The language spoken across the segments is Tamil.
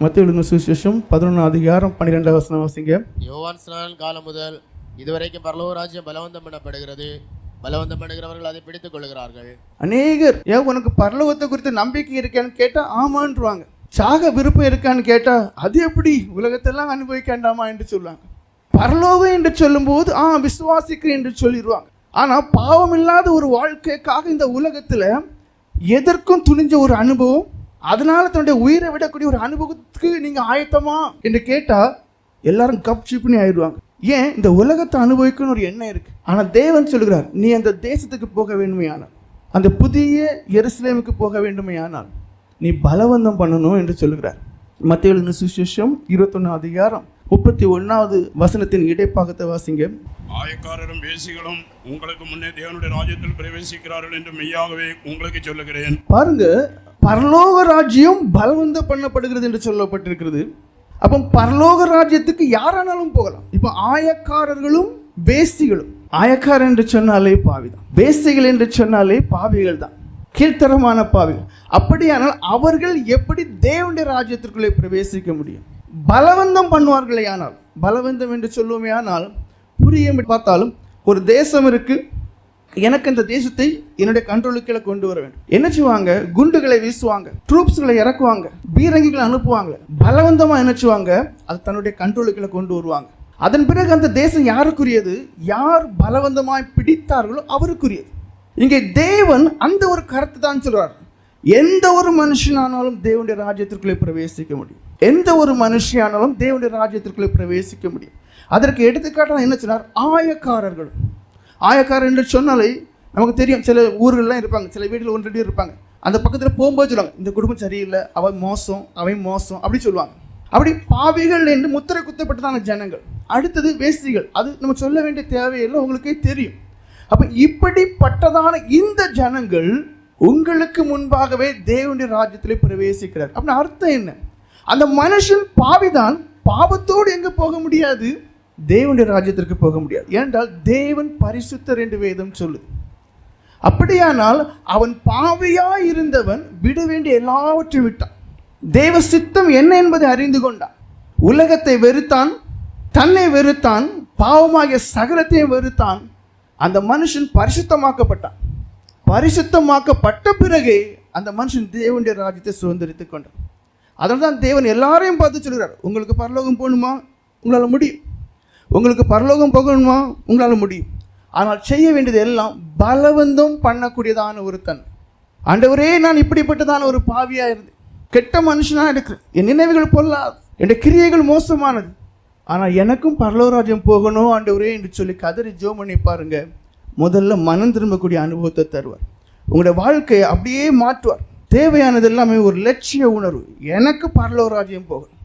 மத்தேயு சுவிசேஷம் 11 அதிகாரம் 12 வசனம் வாசிங்க. யோவான் ஸ்நானன் காலம் முதல் இதுவரைக்கும் பரலோக ராஜ்யம் பலவந்தம் பண்ணப்படுகிறது, பலவந்தம் பண்ணுகிறவர்கள் அதை பிடித்துக் கொள்கிறார்கள். அநேகர் உனக்கு பரலோகத்தை குறித்து நம்பிக்கை இருக்கான்னு கேட்டா ஆமான்றுவாங்க. சாக விருப்பம் இருக்கான்னு கேட்டா அது எப்படி உலகத்தெல்லாம் அனுபவிக்காண்டாமா என்று சொல்லுவாங்க. பரலோகம் என்று சொல்லும் போது விசுவாசிக்கிறேன் என்று சொல்லிடுவாங்க. ஆனா பாவம் இல்லாத ஒரு வாழ்க்கைக்காக இந்த உலகத்துல எதற்கும் துணிஞ்ச ஒரு அனுபவம், அதனால தன்னுடைய உயிரை விடக்கூடிய ஒரு அனுபவத்துக்கு நீங்க ஆயத்தமா என்று கேட்டா எல்லாரும் கப் சிப்னி ஆயிடுவாங்க. ஏன்? இந்த உலகத்தை அனுபவிக்கணும்னு ஒரு எண்ணம் இருக்கு. ஆனா தேவன் சொல்லுகிறார், நீ அந்த தேசத்துக்கு போக வேண்டுமையானால், அந்த புதிய எருசலேமுக்கு போக வேண்டுமையானால் நீ பலவந்தம் பண்ணணும் என்று சொல்லுகிறார். மத்தேயு சுவிசேஷம் 21 அதிகாரம் 31வது வசனத்தின் இடைப்பாகத்தை வாசிங்க. ஆயக்காரரும் வேசிகளும் உங்களுக்கு முன்னே தேவனுடைய ராஜ்யத்தில் பிரவேசிக்கிறார்கள் என்று மெய்யாகவே உங்களுக்கு சொல்லுகிறேன். பாருங்க, பரலோக ராஜ்யம் பலவந்தம் பண்ணப்படுகிறது என்று சொல்லப்பட்டிருக்கிறது. அப்போ பரலோக ராஜ்யத்துக்கு யாரானாலும் போகலாம். இப்போ ஆயக்காரர்களும் வேசிகளும், ஆயக்காரர் என்று சொன்னாலே பாவிதான், வேசிகள் என்று சொன்னாலே பாவிகள் தான், கீழ்த்தரமான பாவிகள். அப்படியானால் அவர்கள் எப்படி தேவனுடைய ராஜ்யத்திற்குள்ளே பிரவேசிக்க முடியும்? பலவந்தம் பண்ணுவார்களே. ஆனால் பலவந்தம் என்று சொல்லுவோமே ஆனால் புரிய பார்த்தாலும் ஒரு தேசம் இருக்கு, எனக்கு இந்த தேசத்தை என்னுடைய கண்ட்ரோலுக்குள்ள கொண்டு வர வேண்டும். என்ன செய்வாங்க? குண்டுகளை வீசுவாங்க, ட்ரூப்ஸ்களை இறக்குவாங்க, பீரங்கிகளை அனுப்புவாங்க, பலவந்தமா என்ன செய்வாங்க? அது தன்னுடைய கண்ட்ரோலுக்குள்ள கொண்டு வருவாங்க. அதன் பிறகு அந்த தேசம் யாருக்குரியது? யார் பலவந்தமாய் பிடித்தார்களோ அவருக்குரியது. இங்கே தேவன் அந்த ஒரு கருத்து தான் சொல்றார். எந்த ஒரு மனுஷனானாலும் தேவனுடைய ராஜ்யத்திற்குள்ளே பிரவேசிக்க முடியும். எந்த ஒரு மனுஷியானாலும் தேவனுடைய ராஜ்யத்திற்குள்ளே பிரவேசிக்க முடியும். அதற்கு எடுத்துக்காட்டாக என்ன சொன்னார்? ஆயக்காரர்கள். ஆயக்காரர் என்று சொன்னாலே நமக்கு தெரியும். சில ஊர்கள்லாம் இருப்பாங்க, சில வீட்டில் 1-2 இருப்பாங்க. அந்த பக்கத்தில் போகும்போது சொல்லுவாங்க, இந்த குடும்பம் சரியில்லை, அவன் மோசம், அவன் மோசம் அப்படி சொல்லுவாங்க. அப்படி பாவிகள் என்று முத்திரை குத்தப்பட்டதான ஜனங்கள். அடுத்தது வேசிகள். அது நம்ம சொல்ல வேண்டிய தேவையில்லை, உங்களுக்கே தெரியும். அப்போ இப்படிப்பட்டதான இந்த ஜனங்கள் உங்களுக்கு முன்பாகவே தேவனுடைய ராஜ்யத்திலே பிரவேசிக்கிறார். அப்படின்னு அர்த்தம் என்ன? அந்த மனுஷன் பாவிதான், பாவத்தோடு எங்க போக முடியாது? தேவனுடைய ராஜ்யத்திற்கு போக முடியாது. ஏனென்றால் தேவன் பரிசுத்தர் என்று வேதம் சொல்லுது. அப்படியானால் அவன் பாவியாய் இருந்தவன் விட வேண்டிய எல்லாவற்றையும் விட்டான். தேவ சித்தம் என்ன என்பதை அறிந்து கொண்டான். உலகத்தை வெறுத்தான், தன்னை வெறுத்தான், பாவமாகிய சகலத்தையும் வெறுத்தான். அந்த மனுஷன் பரிசுத்தமாக்கப்பட்டான். பரிசுத்தமாக்கப்பட்ட பிறகு அந்த மனுஷன் தேவனுடைய ராஜ்யத்தை சுதந்திரித்துக் கொண்டான். அதனால தான் தேவன் எல்லாரையும் பார்த்து சொல்கிறார், உங்களுக்கு பரலோகம் போகணுமா? உங்களால் முடியும். உங்களுக்கு பரலோகம் போகணுமா? உங்களால் முடியும். ஆனால் செய்ய வேண்டியது எல்லாம் பலவந்தம் பண்ணக்கூடியதான ஒரு தன். ஆண்டவரே, நான் இப்படிப்பட்டதான ஒரு பாவியாக இருந்து கெட்ட மனுஷனாக இருக்கிறேன், என் நினைவுகள் பொல்லாது, என் கிரியைகள் மோசமானது, ஆனால் எனக்கும் பரலோக ராஜ்யம் போகணும் ஆண்டவரே என்று சொல்லி கதறி ஜெபம் பண்ணி பாருங்க. முதல்ல மனம் திரும்பக்கூடிய அனுபவத்தை தருவார். உங்களுடைய வாழ்க்கையை அப்படியே மாற்றுவார். தேவையானது எல்லாமே ஒரு லட்சிய உணர்வு. எனக்கு பரலோக ராஜ்யம் போகணும்.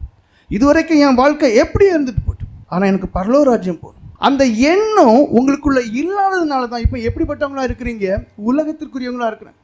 இதுவரைக்கும் என் வாழ்க்கை எப்படி இருந்துட்டு போட்டு, ஆனால் எனக்கு பரலோக ராஜ்யம் போகணும். அந்த எண்ணம் உங்களுக்குள்ள இல்லாததுனால தான் இப்போ எப்படிப்பட்டவங்களா இருக்கிறீங்க? உலகத்திற்குரியவங்களா இருக்கிறேன்.